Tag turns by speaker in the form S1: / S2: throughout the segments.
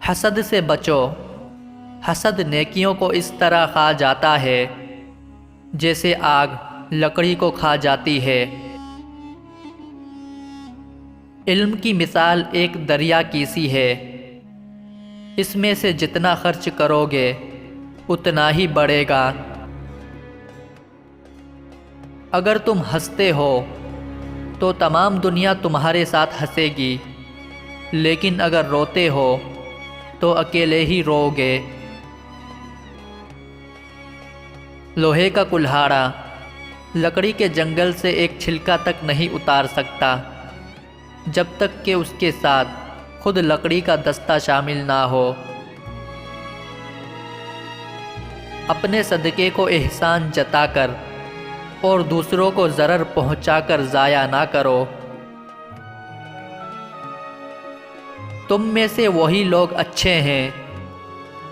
S1: حسد سے بچو۔ حسد نیکیوں کو اس طرح کھا جاتا ہے جیسے آگ لکڑی کو کھا جاتی ہے۔ علم کی مثال ایک دریا کی سی ہے، اس میں سے جتنا خرچ کرو گے اتنا ہی بڑھے گا۔ اگر تم ہنستے ہو تو تمام دنیا تمہارے ساتھ ہنسے گی، لیکن اگر روتے ہو تو اکیلے ہی رو گے۔ لوہے کا کلہاڑا لکڑی کے جنگل سے ایک چھلکا تک نہیں اتار سکتا جب تک کہ اس کے ساتھ خود لکڑی کا دستہ شامل نہ ہو۔ اپنے صدقے کو احسان جتا کر اور دوسروں کو ضرر پہنچا کر ضائع نہ کرو۔ تم میں سے وہی لوگ اچھے ہیں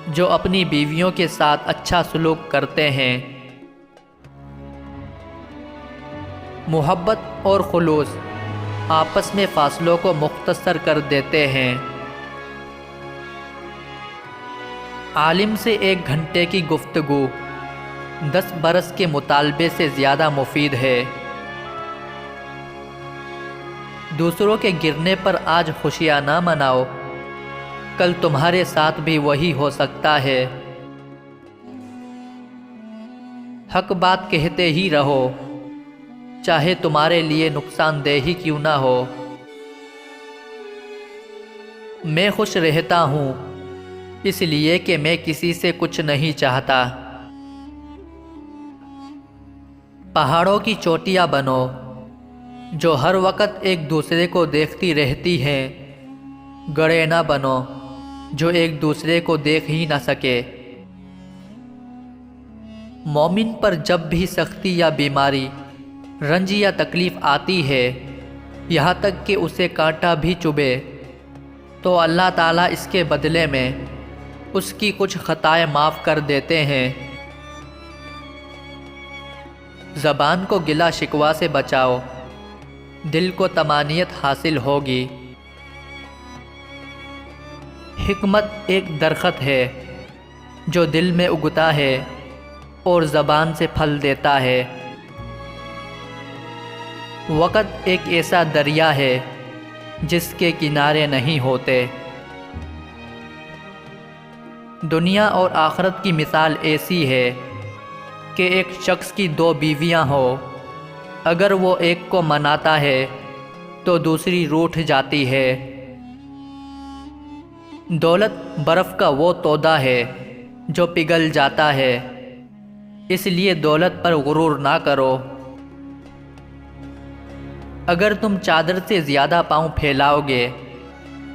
S1: جو اپنی بیویوں کے ساتھ اچھا سلوک کرتے ہیں۔ محبت اور خلوص آپس میں فاصلوں کو مختصر کر دیتے ہیں۔ عالم سے 1 گھنٹے کی گفتگو 10 برس کے مطالبے سے زیادہ مفید ہے۔ دوسروں کے گرنے پر آج خوشیاں نہ مناؤ، کل تمہارے ساتھ بھی وہی ہو سکتا ہے۔ حق بات کہتے ہی رہو، چاہے تمہارے لیے نقصان دہ ہی کیوں نہ ہو۔ میں خوش رہتا ہوں اس لیے کہ میں کسی سے کچھ نہیں چاہتا۔ پہاڑوں کی چوٹیاں بنو جو ہر وقت ایک دوسرے کو دیکھتی رہتی ہیں، گڑھے نہ بنو جو ایک دوسرے کو دیکھ ہی نہ سکے۔ مومن پر جب بھی سختی یا بیماری، رنج یا تکلیف آتی ہے، یہاں تک کہ اسے کانٹا بھی چبھے، تو اللہ تعالیٰ اس کے بدلے میں اس کی کچھ خطائیں معاف کر دیتے ہیں۔ زبان کو گلا شکوہ سے بچاؤ، دل کو طمانینت حاصل ہوگی۔ حکمت ایک درخت ہے جو دل میں اگتا ہے اور زبان سے پھل دیتا ہے۔ وقت ایک ایسا دریا ہے جس کے کنارے نہیں ہوتے۔ دنیا اور آخرت کی مثال ایسی ہے کہ ایک شخص کی 2 بیویاں ہوں، اگر وہ ایک کو مناتا ہے تو دوسری روٹھ جاتی ہے۔ دولت برف کا وہ تودا ہے جو پگھل جاتا ہے، اس لیے دولت پر غرور نہ کرو۔ اگر تم چادر سے زیادہ پاؤں پھیلاؤ گے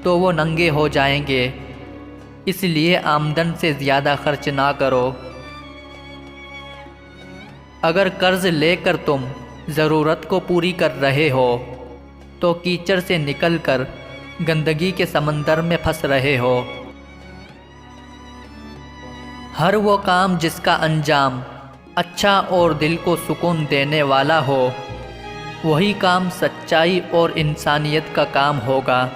S1: تو وہ ننگے ہو جائیں گے، اس لیے آمدن سے زیادہ خرچ نہ کرو۔ اگر قرض لے کر تم ضرورت کو پوری کر رہے ہو تو کیچڑ سے نکل کر گندگی کے سمندر میں پھنس رہے ہو۔ ہر وہ کام جس کا انجام اچھا اور دل کو سکون دینے والا ہو، وہی کام سچائی اور انسانیت کا کام ہوگا۔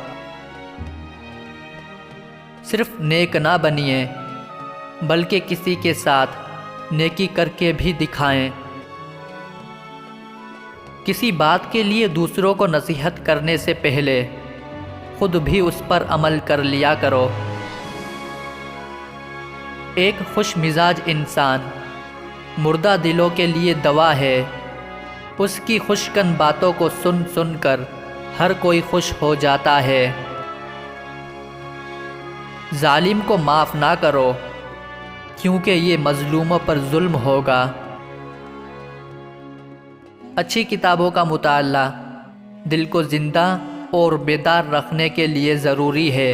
S1: صرف نیک نہ بنیے بلکہ کسی کے ساتھ نیکی کر کے بھی دکھائیں۔ کسی بات کے لیے دوسروں کو نصیحت کرنے سے پہلے خود بھی اس پر عمل کر لیا کرو۔ ایک خوش مزاج انسان مردہ دلوں کے لیے دوا ہے، اس کی خوشکن باتوں کو سن سن کر ہر کوئی خوش ہو جاتا ہے۔ ظالم کو معاف نہ کرو کیونکہ یہ مظلوموں پر ظلم ہوگا۔ اچھی کتابوں کا مطالعہ دل کو زندہ اور بیدار رکھنے کے لیے ضروری ہے۔